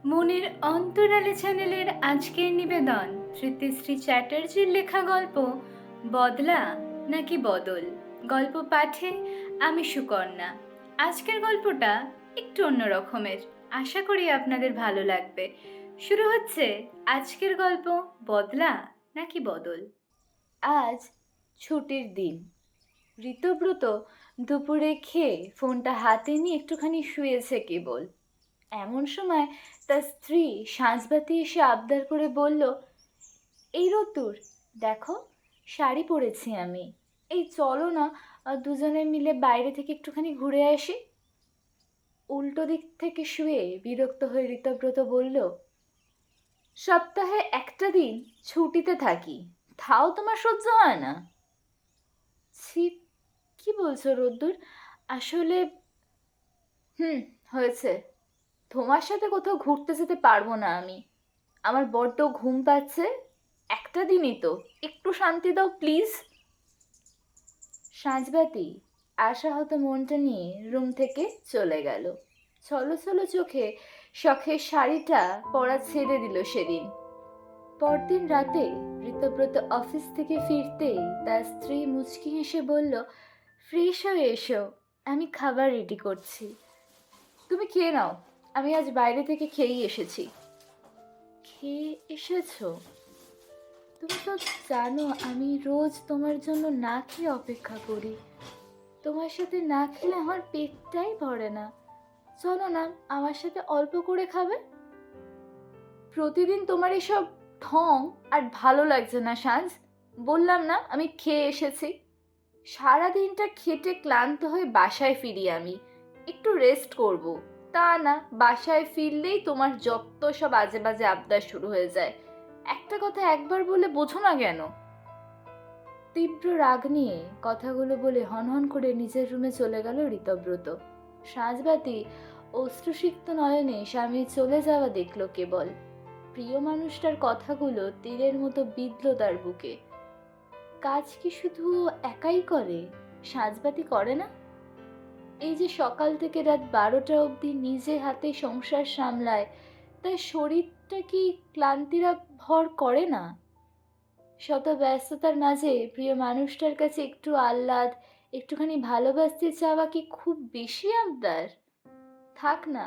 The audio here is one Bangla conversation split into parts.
মনের অন্তরালে চ্যানেলের আজকের নিবেদন তৃতীশ্রী চ্যাটার্জির লেখা গল্প বদলা নাকি বদল। গল্প পাঠে আমি সুকন্যা। আজকের গল্পটা একটু অন্য রকমের, আশা করি আপনাদের ভালো লাগবে। শুরু হচ্ছে আজকের গল্প বদলা নাকি বদল। আজ ছুটির দিন। ঋতব্রত দুপুরে খেয়ে ফোনটা হাতে নিয়ে একটুখানি শুয়েছে কেবল। এমন সময় তার স্ত্রী সাঁঝবাতি এসে আবদার করে বলল, এই রোদ্দুর, দেখো শাড়ি পরেছি আমি, এই চলো না দুজনে মিলে বাইরে থেকে একটুখানি ঘুরে আসি। উল্টো দিক থেকে শুয়ে বিরক্ত হয়ে ঋতব্রত বলল, সপ্তাহে একটা দিন ছুটিতে থাকি, তাও তোমার সহ্য হয় না? ছি, কি বলছো রোদ্দুর? আসলে হয়েছে, তোমার সাথে কোথাও ঘুরতে যেতে পারবো না আমি। আমার বড্ড ঘুম পাচ্ছে, একটা দিনই তো, একটু শান্তি দাও প্লিজ। সাঁঝবাতি আশাহত মনটা নিয়ে রুম থেকে চলে গেল। ছলো ছলো চোখে শখের শাড়িটা পরা ছেড়ে দিল সেদিন। পরদিন রাতে ঋতব্রত অফিস থেকে ফিরতেই তার স্ত্রী মুচকি হেসে বলল, ফ্রেশ হয়ে এসো, আমি খাবার রেডি করছি, তুমি খেয়ে নাও, আমি আজ বাইরে থেকে খেয়েই এসেছি। খেয়ে এসেছো? তুমি তো জানো আমি রোজ তোমার জন্য না খেয়ে অপেক্ষা করি, তোমার সাথে না খেলে আমার পেটটাই ভরে না। চলো না, আমার সাথে অল্প করে খাবে। প্রতিদিন তোমার এসব ঢং আর ভালো লাগছে না সাঁঝ, বললাম না আমি খেয়ে এসেছি। সারাদিনটা খেটে ক্লান্ত হয়ে বাসায় ফিরি আমি, একটু রেস্ট করব। তা না, বাসায় ফিরলেই তোমার যত সব আজে বাজে আবদার শুরু হয়ে যায়। একটা কথা একবার বলে বোঝো না কেন? তীব্র রাগ নিয়ে কথাগুলো বলে হনহন করে নিজের রুমে চলে গেল ঋতব্রত। সাঁঝবাতি অশ্রুসিক্ত নয়নে স্বামীর চলে যাওয়া দেখল কেবল। প্রিয় মানুষটার কথাগুলো তীরের মতো বিঁধল তার বুকে। কাজ কি শুধু একাই করে? সাঁঝবাতি করে না? এই যে সকাল থেকে রাত 12টা অবধি নিজে হাতে সংসার সামলায়, তার শরীরটা কি ক্লান্তিরা ভর করে না? শত ব্যস্ততার মাঝে প্রিয় মানুষটার কাছে একটু আহ্লাদ, একটুখানি ভালোবাসতে চাওয়া কি খুব বেশি আবদার? থাক না,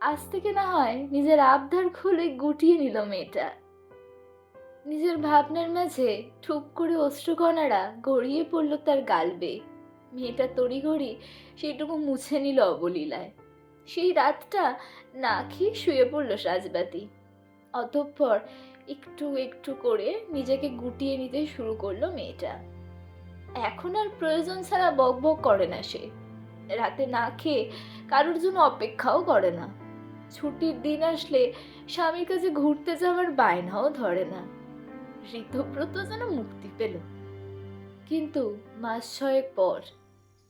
আজ থেকে না হয় নিজের আবদার খুলে গুটিয়ে নিল মেয়েটা। নিজের ভাবনার মাঝে ঠুপ করে অশ্রুকণারা গড়িয়ে পড়ল তার গাল বেয়ে। মেয়েটা তড়িঘড়ি সেইটুকু মুছে নিল অবলীলায়। সেই রাতটা না খেয়ে শুয়ে পড়ল সাজবাতি। অতঃপর একটু একটু করে নিজেকে গুটিয়ে নিতে শুরু করলো মেয়েটা। এখন আর প্রয়োজন ছাড়া বক বক করে না সে। রাতে না খেয়ে কারোর জন্য অপেক্ষাও করে না। ছুটির দিন আসলে স্বামীর কাছে ঘুরতে যাওয়ার বায়নাও ধরে না। ঋতব্রত যেন মুক্তি পেল। কিন্তু মাস ছয়েক পর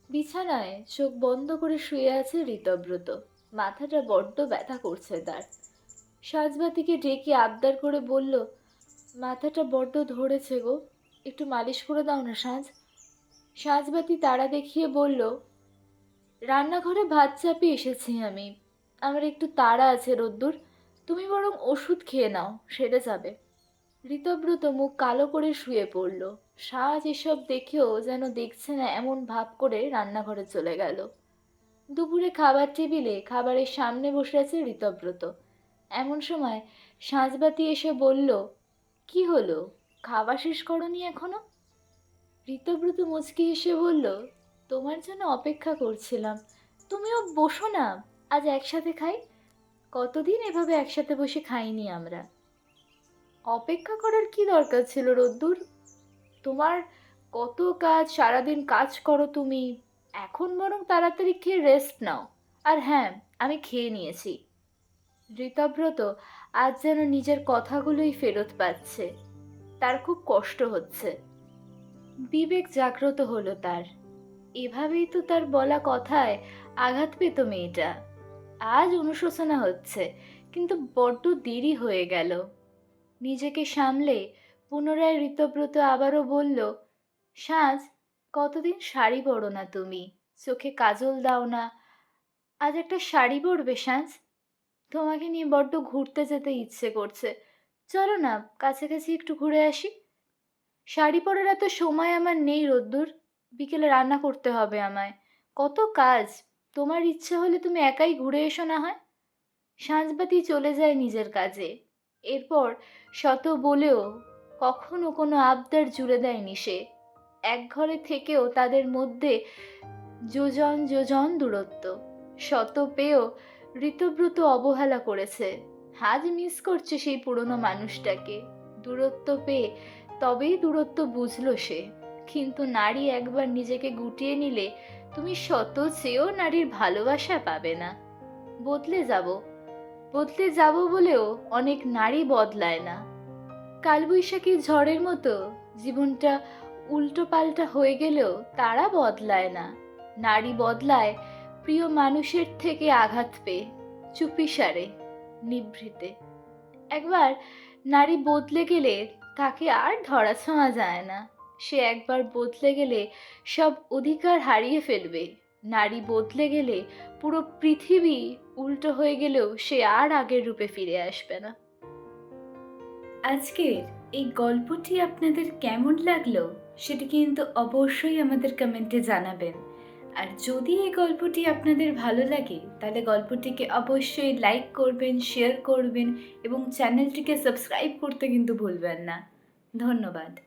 বিছানায় চোখ বন্ধ করে শুয়ে আছে ঋতব্রত। মাথাটা বড্ড ব্যথা করছে তার। সাজবাতিকে ডেকে আবদার করে বলল, মাথাটা বড্ড ধরেছে গো, একটু মালিশ করে দাও না সাঁঝ। সাজবাতি তাড়া দেখিয়ে বলল, রান্নাঘরে ভাত চাপিয়ে এসেছি আমি, আমার একটু তাড়া আছে রোদ্দুর, তুমি বরং ওষুধ খেয়ে নাও, সেরে যাবে। ঋতব্রত মুখ কালো করে শুয়ে পড়ল। সাজ এসব দেখেও যেন দেখছে না এমন ভাব করে রান্নাঘরে চলে গেল। দুপুরে খাবার টেবিলে খাবারের সামনে বসে আছে ঋতব্রত। এমন সময় সাঁঝবাতি এসে বলল, কি হলো, খাওয়া শেষ করনি এখনো? ঋতব্রত মুচকি হেসে বলল, তোমার জন্য অপেক্ষা করছিলাম, তুমিও বসো না, আজ একসাথে খাই। কতদিন এভাবে একসাথে বসে খাইনি আমরা। অপেক্ষা করার কি দরকার ছিল রোদ্দুর? তোমার কত কাজ, সারাদিন কাজ করো তুমি, এখন বরং তাড়াতাড়ি খেয়ে রেস্ট নাও। আর হ্যাঁ, আমি খেয়ে নিয়েছি। ঋতব্রত আজ যেন নিজের কথাগুলোই ফেরত পাচ্ছে। তার খুব কষ্ট হচ্ছে। বিবেক জাগ্রত হলো তার। এভাবেই তো তার বলা কথায় আঘাত পেত মেয়েটা। আজ অনুশোচনা হচ্ছে, কিন্তু বড্ড দেরি হয়ে গেল। নিজেকে সামলে পুনরায় ঋতব্রত আবারও বলল, সাজ, কতদিন শাড়ি পরো না তুমি, চোখে কাজল দাও না, আজ একটা শাড়ি পরবে সাজ। তোমাকে নিয়ে বড্ড ঘুরতে যেতে ইচ্ছে করছে। চলো না, কাছাকাছি একটু ঘুরে আসি। শাড়ি পরার এত সময় আমার নেই রোদ্দুর। বিকেলে রান্না করতে হবে আমায়। কত কাজ। তোমার ইচ্ছে হলে তুমি একাই ঘুরে এসো না হয়। সাঁঝবাতি চলে যায় নিজের কাজে। এরপর শত বলেও কখনো কোনো আবদার জুড়ে দেয়নি সে। এক ঘরে থেকেও তাদের মধ্যে যোজন যোজন দূরত্ব। শত পেয়েও ঋতব্রত অবহেলা করেছে। আজ মিস করছে সেই পুরনো মানুষটাকে। দূরত্ব পেয়ে তবেই দূরত্ব বুঝলো সে। কিন্তু নারী একবার নিজেকে গুটিয়ে নিলে তুমি শত চেয়েও নারীর ভালোবাসা পাবে না। বদলে যাব, বদলে যাব বলেও অনেক নারী বদলায় না। কালবৈশাখী ঝড়ের মতো জীবনটা উল্টো পাল্টা হয়ে গেলেও তারা বদলায় না। নারী বদলায় প্রিয় মানুষের থেকে আঘাত পেয়ে, চুপিসারে, নিভৃতে। একবার নারী বদলে গেলে তাকে আর ধরাছোঁয়া যায় না। সে একবার বদলে গেলে সব অধিকার হারিয়ে ফেলবে। নারী বদলে গেলে পুরো পৃথিবী উল্টো হয়ে গেলেও সে আর আগের রূপে ফিরে আসবে না। আজকের এই গল্পটি আপনাদের কেমন লাগলো সেটি কিন্তু অবশ্যই আমাদের কমেন্টে জানাবেন। আর যদি এই গল্পটি আপনাদের ভালো লাগে তাহলে গল্পটিকে অবশ্যই লাইক করবেন, শেয়ার করবেন এবং চ্যানেলটিকে সাবস্ক্রাইব করতে কিন্তু ভুলবেন না। ধন্যবাদ।